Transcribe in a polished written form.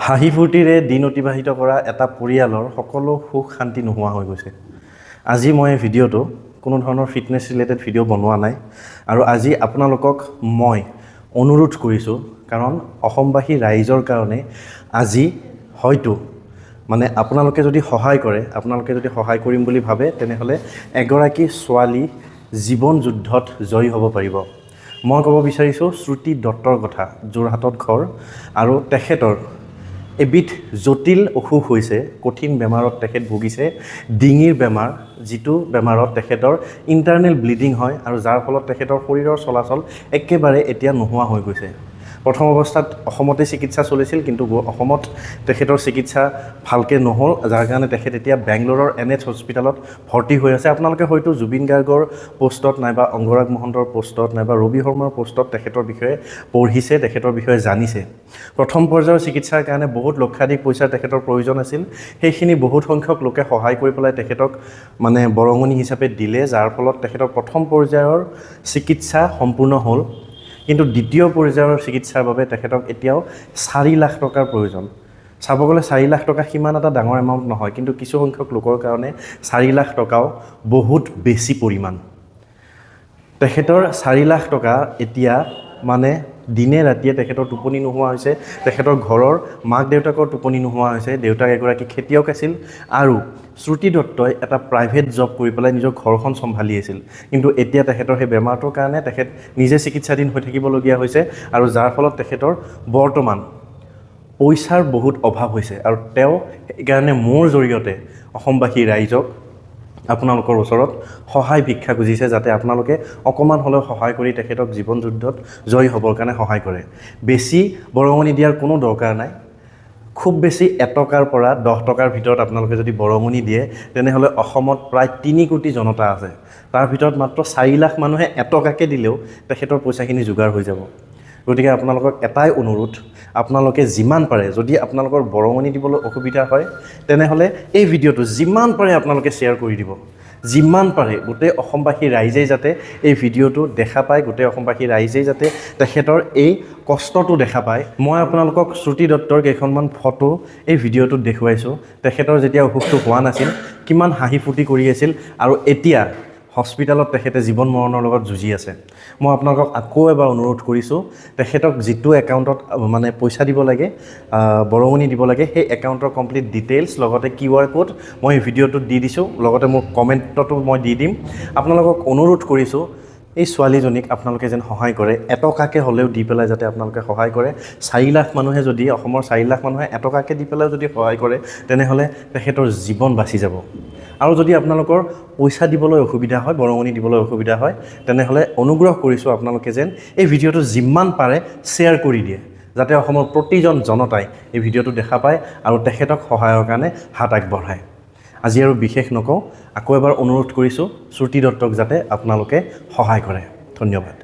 হাঁহি ফূৰ্তিৰে দিন অতিবাহিত কৰা এটা পৰিয়ালৰ সকলো সুখ শান্তি নোহোৱা হৈ গৈছে। আজি মই এই ভিডিঅ'টো কোনো ধৰণৰ ফিটনেছ ৰিলেটেড ভিডিঅ' বনোৱা নাই আৰু আজি আপোনালোকক মই অনুৰোধ কৰিছোঁ, কাৰণ অসমবাসী ৰাইজৰ কাৰণে আজি হয়তো আপোনালোকে যদি সহায় কৰে, আপোনালোকে যদি সহায় কৰিম বুলি ভাবে, তেনেহ'লে এগৰাকী ছোৱালী জীৱন যুদ্ধত জয়ী হ'ব পাৰিব। মই ক'ব বিচাৰিছোঁ শ্ৰুতি দত্তৰ কথা, যোৰহাটত ঘৰ আৰু তেখেতৰ এবিধ জটিল অসুখ হৈছে, কঠিন বেমাৰত তেখেত ভুগিছে, ডিঙিৰ বেমাৰ, যিটো বেমাৰত তেখেতৰ ইণ্টাৰনেল ব্লিডিং হয় আৰু যাৰ ফলত তেখেতৰ শৰীৰৰ চলাচল একেবাৰে এতিয়া নোহোৱা হৈ গৈছে। প্ৰথম অৱস্থাত অসমতে চিকিৎসা চলিছিল, কিন্তু অসমত তেখেতৰ চিকিৎসা ভালকৈ নহ'ল, যাৰ কাৰণে তেখেত এতিয়া বেংগলোৰৰ NH হস্পিটেলত ভৰ্তি হৈ আছে। আপোনালোকে হয়তো জুবিন গাৰ্গৰ পোষ্টত নাইবা অংগৰাগ মহন্তৰ পোষ্টত নাইবা ৰবি শৰ্মাৰ পোষ্টত তেখেতৰ বিষয়ে পঢ়িছে, তেখেতৰ বিষয়ে জানিছে। প্ৰথম পৰ্যায়ৰ চিকিৎসাৰ কাৰণে বহুত লক্ষাধিক পইচাৰ তেখেতৰ প্ৰয়োজন আছিল। সেইখিনি বহুত সংখ্যক লোকে সহায় কৰি পেলাই তেখেতক বৰঙণি হিচাপে দিলে, যাৰ ফলত তেখেতৰ প্ৰথম পৰ্যায়ৰ চিকিৎসা সম্পূৰ্ণ হ'ল। কিন্তু দ্বিতীয় পৰ্যায়ৰ চিকিৎসাৰ বাবে তেখেতক এতিয়াও 4 লাখ টকাৰ প্ৰয়োজন। চাব গ'লে 4 লাখ টকা সিমান এটা ডাঙৰ এমাউণ্ট নহয়, কিন্তু কিছু সংখ্যক লোকৰ কাৰণে 4 লাখ টকাও বহুত বেছি পৰিমাণ। তেখেতৰ 4 লাখ টকা এতিয়া দিনে ৰাতিয়ে তেখেতৰ টোপনি নোহোৱা হৈছে, তেখেতৰ ঘৰৰ মাক দেউতাকৰ টোপনি নোহোৱা হৈছে। দেউতাক এগৰাকী খেতিয়ক আছিল আৰু শ্ৰুতি দত্তই এটা প্ৰাইভেট জব কৰি পেলাই নিজৰ ঘৰখন চম্ভালি আছিল। কিন্তু এতিয়া তেখেতৰ সেই বেমাৰটোৰ কাৰণে তেখেত নিজে চিকিৎসাধীন হৈ থাকিবলগীয়া হৈছে আৰু যাৰ ফলত তেখেতৰ বৰ্তমান পইচাৰ বহুত অভাৱ হৈছে। আৰু তেওঁ সেইকাৰণে মোৰ জৰিয়তে অসমবাসী ৰাইজক আপোনালোকৰ ওচৰত সহায় ভিক্ষা খুজিছে, যাতে আপোনালোকে অকণমান হ'লেও সহায় কৰি তেখেতক জীৱন যুদ্ধত জয়ী হ'বৰ কাৰণে সহায় কৰে। বেছি বৰঙণি দিয়াৰ কোনো দৰকাৰ নাই। খুব বেছি 1 টকাৰ পৰা 10 টকাৰ ভিতৰত আপোনালোকে যদি বৰঙণি দিয়ে, তেনেহ'লে অসমত প্ৰায় 3 কোটি জনতা আছে। তাৰ ভিতৰত মাত্ৰ 4 লাখ মানুহে 1 টকাকৈ দিলেও তেখেতৰ পইচাখিনি যোগাৰ হৈ যাব। গতিকে আপোনালোকক এটাই অনুৰোধ, আপোনালোকে যিমান পাৰে, যদি আপোনালোকৰ বৰঙণি দিবলৈ অসুবিধা হয়, তেনেহ'লে এই ভিডিঅ'টো যিমান পাৰে আপোনালোকে শ্বেয়াৰ কৰি দিব। যিমান পাৰে গোটেই অসমবাসী ৰাইজেই যাতে এই ভিডিঅ'টো দেখা পায়, গোটেই অসমবাসী ৰাইজেই যাতে তেখেতৰ এই কষ্টটো দেখা পায়। মই আপোনালোকক শ্ৰুতি দত্তৰ কেইখনমান ফটো এই ভিডিঅ'টোত দেখুৱাইছোঁ। তেখেতৰ যেতিয়া অসুখটো হোৱা নাছিল, কিমান হাঁহি ফূৰ্তি কৰি আছিল, আৰু এতিয়া হস্পিটেলত তেখেতে জীৱন মৰণৰ লগত যুঁজি আছে। মই আপোনালোকক আকৌ এবাৰ অনুৰোধ কৰিছোঁ, তেখেতক যিটো একাউণ্টত পইচা দিব লাগে, বৰঙণি দিব লাগে, সেই একাউণ্টৰ কমপ্লিট ডিটেইলছ লগতে QR কোড মই এই ভিডিঅ'টোত দি দিছোঁ, লগতে মোৰ কমেণ্টতো মই দি দিম। আপোনালোকক অনুৰোধ কৰিছোঁ, এই ছোৱালীজনীক আপোনালোকে যেন সহায় কৰে, 1 টকাকৈ হ'লেও দি পেলাই যাতে আপোনালোকে সহায় কৰে। 4 লাখ মানুহে যদি, অসমৰ 4 লাখ মানুহে 1 টকাকৈ দি পেলাই যদি সহায় কৰে, তেনেহ'লে তেখেতৰ জীৱন বাচি যাব। আৰু যদি আপোনালোকৰ পইচা দিবলৈ অসুবিধা হয়, বৰঙণি দিবলৈ অসুবিধা হয়, তেনেহ'লে অনুগ্ৰহ কৰিছোঁ আপোনালোকে যেন এই ভিডিঅ'টো যিমান পাৰে শ্বেয়াৰ কৰি দিয়ে, যাতে অসমৰ প্ৰতিজন জনতাই এই ভিডিঅ'টো দেখা পায় আৰু তেখেতক সহায়ৰ কাৰণে হাত আগবঢ়ায়। আজি আৰু বিশেষ নকওঁ, আকৌ এবাৰ অনুৰোধ কৰিছোঁ শ্ৰুতি দত্তক যাতে আপোনালোকে সহায় কৰে। ধন্যবাদ।